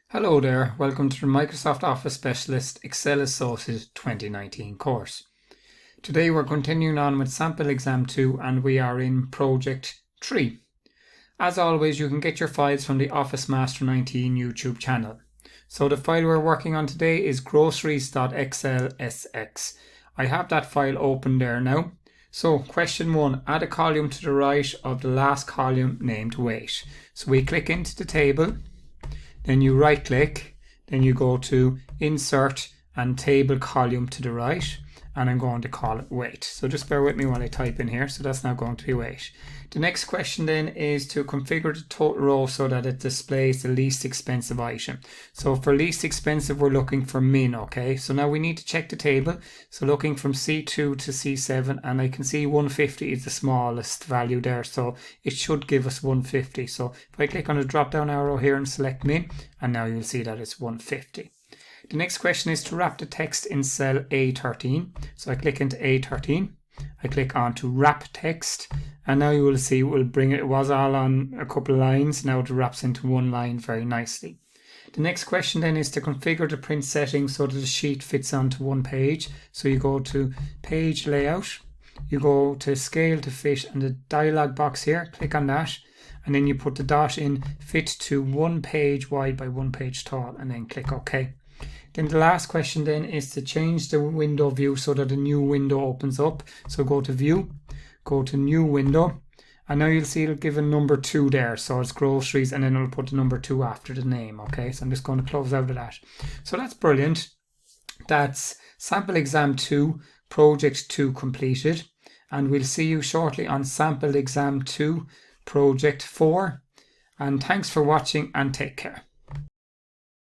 Hello there, welcome to the Microsoft Office Specialist Excel Associate 2019 course. Today we're continuing on with Sample Exam 2 and we are in Project 3. As always, you can get your files from the Office Master 19 YouTube channel. So the file we're working on today is groceries.xlsx. I have that file open there now. So question 1, add a column to the right of the last column named weight. So we click into the table. Then you right click, then you go to insert and table column to the right, and I'm going to call it weight. So just bear with me while I type in here. So that's now going to be weight. The next question then is to configure the total row so that it displays the least expensive item. So for least expensive, we're looking for min, okay? So now we need to check the table. So looking from C2 to C7, and I can see 150 is the smallest value there. So it should give us 150. So if I click on the drop down arrow here and select min, and now you'll see that it's 150. The next question is to wrap the text in cell A13. So I click into A13. I click on to wrap text, and now you will see it will bring it. It was all on a couple of lines. Now it wraps into one line very nicely. The next question then is to configure the print settings so that the sheet fits onto one page. So you go to page layout, you go to scale to fit, and the dialog box here, click on that, and then you put the dot in fit to 1 page wide by 1 page tall, and then click OK. Then the last question then is to change the window view so that a new window opens up. So go to view, go to new window, and now you'll see it'll give a number 2 there. So it's groceries, and then it'll put the number 2 after the name. Okay, so I'm just going to close out of that. So that's brilliant. That's Sample Exam 2, Project 2 completed. And we'll see you shortly on Sample Exam 2, Project 4. And thanks for watching and take care.